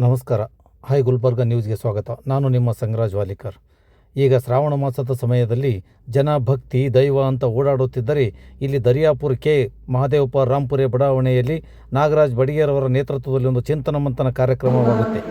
ನಮಸ್ಕಾರ. ಹಾಯ್ ಗುಲ್ಬರ್ಗ ನ್ಯೂಸ್ಗೆ ಸ್ವಾಗತ. ನಾನು ನಿಮ್ಮ ಸಂಗರಾಜ್ ವಾಲಿಕರ್. ಈಗ ಶ್ರಾವಣ ಮಾಸದ ಸಮಯದಲ್ಲಿ ಜನ ಭಕ್ತಿ ದೈವ ಅಂತ ಓಡಾಡುತ್ತಿದ್ದರೆ ಇಲ್ಲಿ ದರಿಯಾಪುರ ಕೆ ಮಹಾದೇವಪ್ಪ ರಾಂಪುರೆ ಬಡಾವಣೆಯಲ್ಲಿ ನಾಗರಾಜ್ ಬಡಿಗೇರವರ ನೇತೃತ್ವದಲ್ಲಿ ಒಂದು ಚಿಂತನ ಮಂಥನ ಕಾರ್ಯಕ್ರಮವಾಗುತ್ತೆ.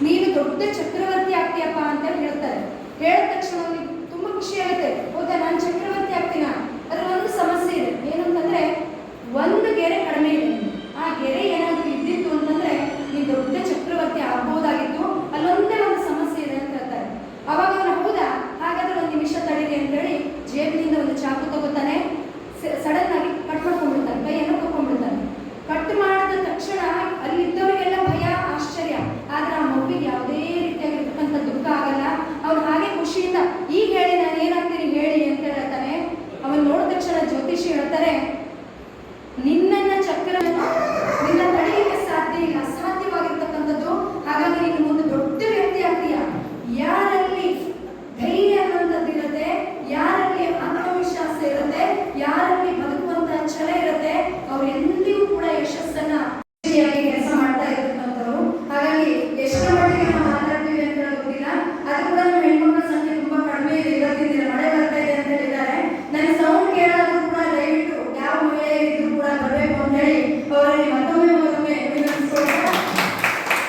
ನೀನು ದೊಡ್ಡ ಚಕ್ರವರ್ತಿ ಆಗ್ತೀಯಪ್ಪ ಅಂತ ಹೇಳ್ತಾರೆ. ಹೇಳಿದ ತಕ್ಷಣ ಅವನಿಗೆ ತುಂಬಾ ಖುಷಿ ಆಗುತ್ತೆ. ಹೌದಾ, ನಾನು ಚಕ್ರವರ್ತಿ ಆಗ್ತೀನ? ಅದ್ರ ಒಂದು ಸಮಸ್ಯೆ ಇದೆ. ಏನಂತಂದ್ರೆ ಒಂದು ಗೆರೆ ಕಡಿಮೆ ಇದೆ. ಆ ಗೆರೆ ಏನಾದ್ರು ಇದ್ದಿತ್ತು ಅಂತಂದ್ರೆ ನೀನು ದೊಡ್ಡ ಚಕ್ರವರ್ತಿ ಆಗ್ಬಹುದಾಗಿತ್ತು. ಅಲ್ಲೊಂದೇ ಒಂದು ಸಮಸ್ಯೆ ಇದೆ ಅಂತ ಹೇಳ್ತಾರೆ. ಅವಾಗ ಅವನು ಹೌದಾ, ಹಾಗಾದ್ರೆ ಒಂದು ನಿಮಿಷ ತಡೀರಿ ಅಂತೇಳಿ ಜೇಬಿನಿಂದ ಒಂದು ಚಾಕು ತಗೋತಾನೆ. ಸಡನ್ ಆಗಿ ಕಟ್ ಮಾಡ್ಕೊಂಡ್ಬಿಡ್ತಾನೆ, ಕೈಯನ್ನು ಕಟ್ಕೊಂಡ್ಬಿಡ್ತಾನೆ. ಕಟ್ ಮಾಡಿದ ತಕ್ಷಣ ಅಲ್ಲಿದ್ದವರಿಗೆಲ್ಲ ಭಯ, ಆಶ್ಚರ್ಯ. ಆದ್ರೆ ಆ ಮಗುವಿಗೆ ಯಾವುದೇ ರೀತಿಯಾಗಿರ್ತಕ್ಕಂಥ ದುಃಖ ಆಗಲ್ಲ. ಅವನು ಹಾಗೆ ಖುಷಿಯಿಂದ ಈಗ ಹೇಳಿ, ನಾನು ಏನಾಗ್ತೀನಿ ಹೇಳಿ ಅಂತ ಹೇಳ್ತಾನೆ. ಅವನು ನೋಡಿದ ತಕ್ಷಣ ಜ್ಯೋತಿಷಿ ಹೇಳ್ತಾರೆ, ನಿನ್ನ ತಡೆಯಲಿಕ್ಕೆ ಸಾಧ್ಯ ಇಲ್ಲ, ಅಸಾಧ್ಯವಾಗಿರ್ತಕ್ಕಂಥದ್ದು. ಹಾಗಾಗಿ ನೀನು ಒಂದು ದೊಡ್ಡ ವ್ಯಕ್ತಿ ಆಗ್ತೀಯ. ಯಾರಲ್ಲಿ ಧೈರ್ಯ ಅನ್ನೋಂಥದ್ದಿರುತ್ತೆ, ಯಾರಲ್ಲಿ ಆತ್ಮವಿಶ್ವಾಸ ಇರುತ್ತೆ, ಯಾರಲ್ಲಿ ಬದುಕುವಂತಹ ಛಲ ಇರುತ್ತೆ, ಅವ್ರು ಎಂದಿಗೂ ಕೂಡ ಯಶಸ್ಸನ್ನ ಕೆಲಸ ಮಾಡ್ತಾ ಇರ್ತಕ್ಕಂಥವ್ರು. ಹಾಗಾಗಿ ಎಷ್ಟರ ಮಟ್ಟಿಗೆ ನಾವು ಮಾತಾಡ್ತೀವಿ ಅಂತ ಗೊತ್ತಿಲ್ಲ. ಅದು ಕೂಡ ನಮ್ಮ ಹೆಣ್ಮಕ್ಳ ಸಂಖ್ಯೆ ತುಂಬಾ ಕಡಿಮೆ ಇದೆ. ಇವತ್ತಿನ ದಿನ ಮಳೆ ಬರ್ತಾ ಇದೆ ಅಂತ ಹೇಳಿದ್ದಾರೆ. ನನಗೆ ಸೌಂಡ್ ಕೇಳೋದು ಕೂಡ ದಯವಿಟ್ಟು ಯಾವ ಮಹಿಳೆ ಇದ್ರು ಕೂಡ ಬರಬೇಕು ಅಂತ ಹೇಳಿ ಅವರಲ್ಲಿ ಮತ್ತೊಮ್ಮೆ ವಿನಂತಿಸ್ಕೊಳ್ತಾರೆ.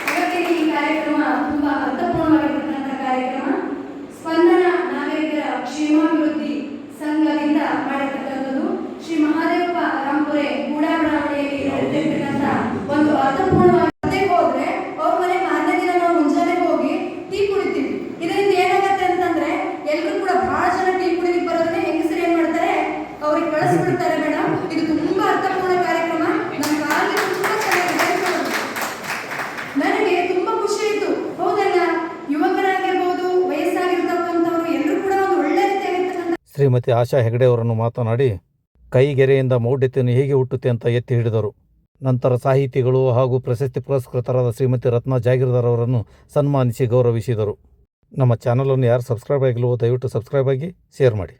ಹಾಗಾಗಿ ಈ ಕಾರ್ಯಕ್ರಮ ತುಂಬಾ ಅರ್ಥಪೂರ್ಣವಾಗಿರ್ತಕ್ಕಂಥ ಕಾರ್ಯಕ್ರಮ. ಸ್ಪಂದನ ನಾಗರಿಕರ ಕ್ಷೇಮಾಭಿವೃದ್ಧಿ ಸಂಘದಿಂದ ಮಾಡಿರ್ತಕ್ಕಂಥದ್ದು. ಶ್ರೀ ಮಹಾದೇವಪ್ಪ ರಾಂಪುರೆ ಗೂಡಾ ಬಡಾವಣೆಯಲ್ಲಿ ನಡೆದಿರ್ತಕ್ಕಂಥ ಒಂದು ಅರ್ಥಪೂರ್ಣವಾಗಿ ಹೋದ್ರೆ ಅವ್ರ ಮನೆ ಮಾರನೇ ದಿನ ನಾವು ಮುಂಜಾನೆ ಹೋಗಿ ಟೀ ಕುಡಿತೀವಿ. ಇದರಿಂದ ಏನಾಗುತ್ತೆ ಅಂತಂದ್ರೆ ಎಲ್ಲರೂ ಕೂಡ ಬಹಳ ಜನ ಟೀ ಕುಡಿಲಿಕ್ಕೆ ಬರೋದನ್ನೇ ಹೆಂಗಸರು ಏನ್ ಮಾಡ್ತಾರೆ, ಅವ್ರಿಗೆ ಕಳಿಸ್ಬಿಡ್ತಾರೆ. ಮೇಡಮ್, ಇದು ತುಂಬಾ ಅರ್ಥಪೂರ್ಣ ಕಾರ್ಯಕ್ರಮ. ನಮ್ಮ ಕಾಲದಲ್ಲಿ ತುಂಬಾ ಚೆನ್ನಾಗಿದೆ. ನನಗೆ ತುಂಬಾ ಖುಷಿ ಆಯ್ತು. ಹೌದಲ್ಲ, ಯುವಕರಾಗಿರ್ಬೋದು, ವಯಸ್ಸಾಗಿರ್ತಕ್ಕಂಥವ್ರು ಎಲ್ಲರೂ ಕೂಡ ಒಂದು ಒಳ್ಳೆ ರೀತಿಯಾಗಿರ್ತಕ್ಕಂಥ ಶ್ರೀಮತಿ ಆಶಾ ಹೆಗಡೆ ಅವರನ್ನು ಮಾತನಾಡಿ ಕೈಗೆರೆಯಿಂದ ಮೌಢ್ಯತೆಯನ್ನು ಹೇಗೆ ಹುಟ್ಟುತ್ತೆ ಅಂತ ಎತ್ತಿ ಹಿಡಿದರು. ನಂತರ ಸಾಹಿತಿಗಳು ಹಾಗೂ ಪ್ರಶಸ್ತಿ ಪುರಸ್ಕೃತರಾದ ಶ್ರೀಮತಿ ರತ್ನಾ ಜಾಗೀರ್ದಾರ್ ಅವರನ್ನು ಸನ್ಮಾನಿಸಿ ಗೌರವಿಸಿದರು. ನಮ್ಮ ಚಾನಲನ್ನು ಯಾರು ಸಬ್ಸ್ಕ್ರೈಬ್ ಆಗಿಲ್ವೋ ದಯವಿಟ್ಟು ಸಬ್ಸ್ಕ್ರೈಬ್ ಆಗಿ, ಶೇರ್ ಮಾಡಿ.